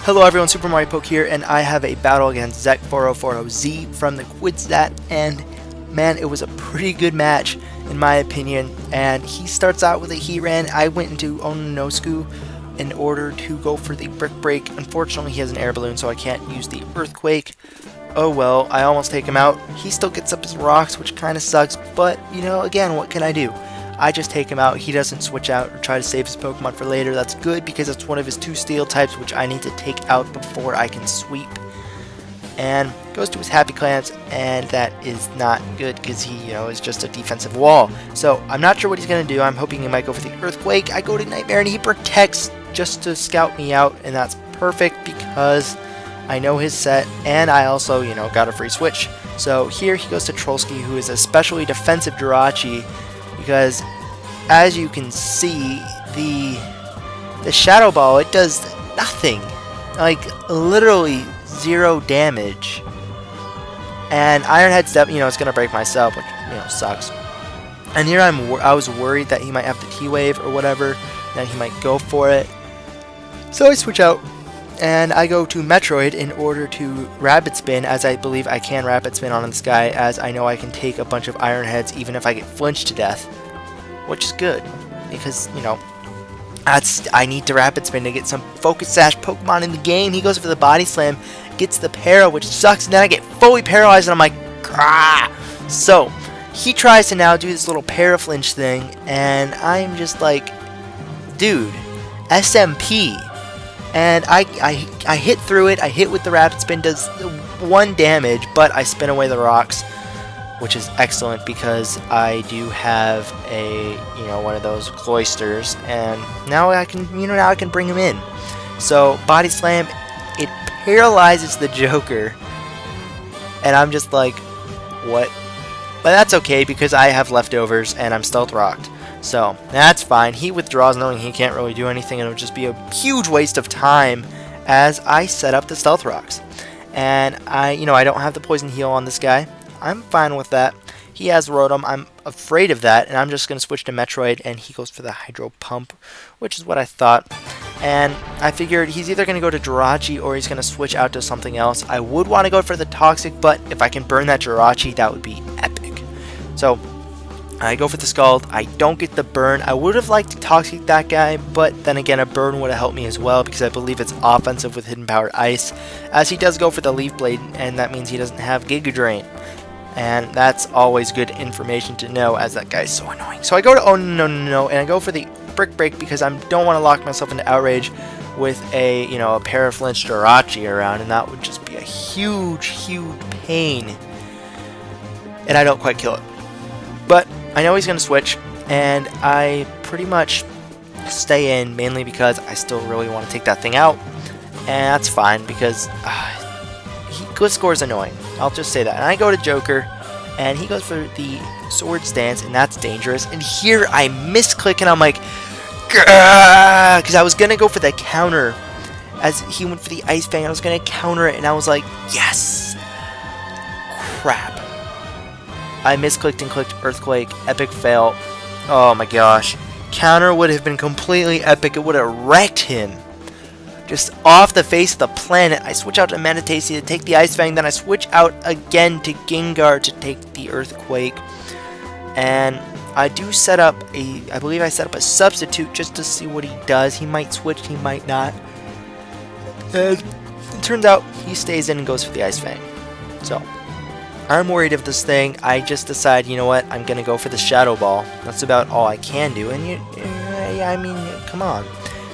Hello everyone, SuperMarioPoke here, and I have a battle against Zek4040z from the Quidstat, and man, it was a pretty good match in my opinion. And he starts out with a heat ran. I went into Ononosku in order to go for the Brick Break. Unfortunately, he has an air balloon, so I can't use the Earthquake. Oh well, I almost take him out. He still gets up his rocks, which kind of sucks, but you know, again, what can I do? I just take him out. He doesn't switch out or try to save his Pokemon for later. That's good because it's one of his 2 steel types, which I need to take out before I can sweep. And goes to his Happy Clamps, and that is not good because he, is just a defensive wall. So I'm not sure what he's going to do. I'm hoping he might go for the Earthquake. I go to Nightmare, and he protects just to scout me out, and that's perfect because I know his set, and I also, got a free switch. So here he goes to Trollsky, who is a specially defensive Jirachi, because as you can see, the Shadow Ball, it does nothing. Like, literally 0 damage. And Iron Head's, it's going to break my sub, which, sucks. And here I was worried that he might have the T-Wave or whatever, that he might go for it. So I switch out, and I go to Metroid in order to Rapid Spin, as I believe I can Rapid Spin on this guy, as I know I can take a bunch of Iron Heads even if I get flinched to death. Which is good, because, I need to Rapid Spin to get some Focus Sash Pokemon in the game. He goes for the Body Slam, gets the Para, which sucks, and then I get fully paralyzed, and I'm like, ah! So, he tries to now do this little Para Flinch thing, and I'm just like, dude, SMP. And I hit through it. I hit with the Rapid Spin, does 1 damage, but I spin away the rocks, which is excellent because I do have a one of those cloisters, and now I can now I can bring him in. So Body Slam, it paralyzes the Joker, and I'm just like, what? But that's okay because I have leftovers and I'm Stealth Rocked. So, that's fine. He withdraws knowing he can't really do anything, and it would just be a huge waste of time as I set up the Stealth Rocks. And I don't have the Poison Heal on this guy. I'm fine with that. He has Rotom. I'm afraid of that, and I'm just going to switch to Metroid, and he goes for the Hydro Pump, which is what I thought. And I figured he's either going to go to Jirachi or he's going to switch out to something else. I would want to go for the Toxic, but if I can burn that Jirachi, that would be epic. So I go for the Scald. I don't get the burn. I would have liked to Toxic that guy, but then again, a burn would have helped me as well because I believe it's offensive with Hidden Powered Ice, as he does go for the Leaf Blade, and that means he doesn't have Giga Drain. And that's always good information to know, as that guy's so annoying. So I go to Oh No, and I go for the Brick Break because I don't want to lock myself into Outrage with a a Paraflinch Jirachi around, and that would just be a huge pain. And I don't quite kill it. But I know he's going to switch, and I pretty much stay in mainly because I still really want to take that thing out, and that's fine because Gliscor is annoying. I'll just say that. And I go to Joker, and he goes for the Swords Dance, and that's dangerous. And here I misclick, and I'm like, because I was going to go for the counter as he went for the Ice Fang. I was going to counter it, and I was like, yes! Crap. I misclicked and clicked Earthquake. Epic fail. Oh my gosh. Counter would have been completely epic. It would have wrecked him. Just off the face of the planet. I switch out to Manatasi to take the Ice Fang. Then I switch out again to Gengar to take the Earthquake. And I do set up I believe I set up a substitute just to see what he does. He might switch, he might not. And it turns out he stays in and goes for the Ice Fang. So I'm worried of this thing. I just decide, you know what, I'm going to go for the Shadow Ball. That's about all I can do, and I mean, come on.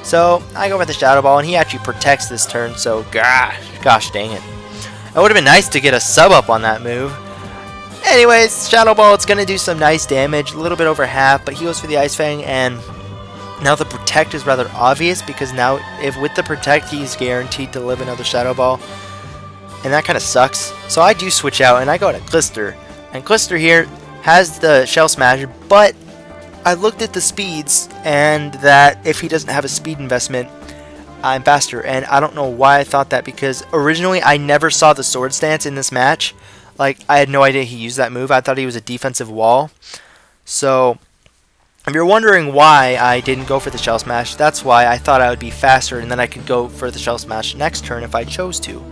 So, I go for the Shadow Ball, and he actually protects this turn, so gosh dang it. It would have been nice to get a sub up on that move. Anyways, Shadow Ball, it's going to do some nice damage, a little bit over half, but he goes for the Ice Fang, and now the Protect is rather obvious, because now, if with the Protect, he's guaranteed to live another Shadow Ball. And that kind of sucks. So I do switch out and I go to Clister. And Clister here has the Shell Smash, but I looked at the speeds and that if he doesn't have a speed investment, I'm faster. And I don't know why I thought that, because originally I never saw the Sword Dance in this match. Like, I had no idea he used that move. I thought he was a defensive wall. So If you're wondering why I didn't go for the Shell Smash, that's why. I thought I would be faster and then I could go for the Shell Smash next turn if I chose to.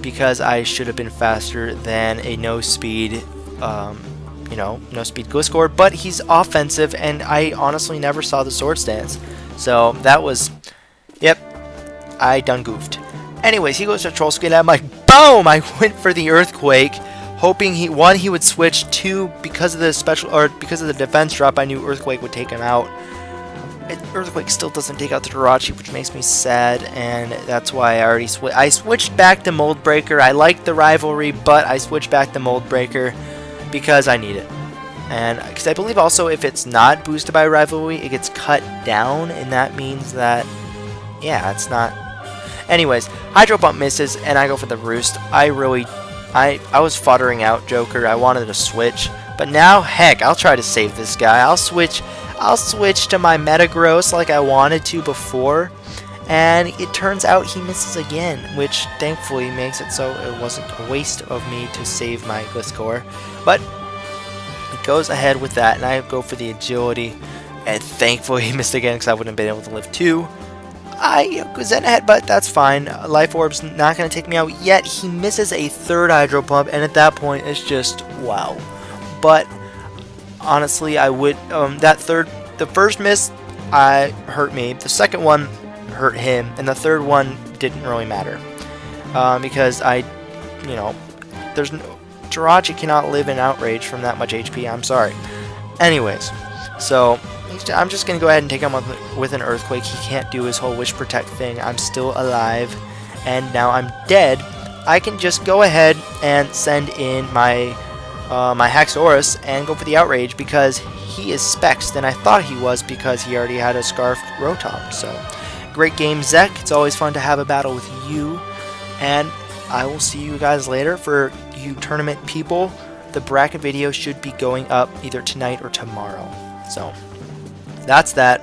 Because I should have been faster than a no-speed, you know, no-speed Gliscor. But he's offensive and I honestly never saw the Sword Stance. So that was, yep, I done goofed. Anyways, he goes to Troll Skin and I'm like, boom! I went for the Earthquake. Hoping he would switch, 2 because of the special or because of the defense drop. I knew Earthquake would take him out. Earthquake still doesn't take out the Jirachi, which makes me sad, and that's why I switched back to Mold Breaker. I like the rivalry, but I switched back to Mold Breaker because I need it, and because I believe also if it's not boosted by rivalry, it gets cut down, and that means that yeah, it's not. Anyways, Hydro Pump misses, and I go for the Roost. I was futtering out Joker. I wanted to switch, but now, heck, I'll try to save this guy. I'll switch to my Metagross like I wanted to before, and it turns out he misses again, which thankfully makes it so it wasn't a waste of me to save my Gliscor. But it goes ahead with that, and I go for the Agility, and thankfully he missed again because I wouldn't have been able to live 2. I was in ahead, but that's fine. Life Orb's not going to take me out yet. He misses a 3rd Hydro Pump, and at that point, it's just wow. But honestly, I would the first miss hurt me. The second one hurt him, and the third one didn't really matter because Jirachi cannot live in Outrage from that much HP. I'm sorry. Anyways, so I'm just going to go ahead and take him with an Earthquake. He can't do his whole Wish Protect thing. I'm still alive, and now I'm dead. I can just go ahead and send in my my Haxorus and go for the Outrage because he is Specs than I thought he was because he already had a Scarfed Rotom. So, great game, Zek. It's always fun to have a battle with you, and I will see you guys later. For you tournament people, the bracket video should be going up either tonight or tomorrow. So, that's that.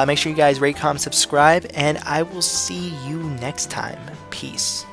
Make sure you guys rate, comment, subscribe, and I will see you next time. Peace.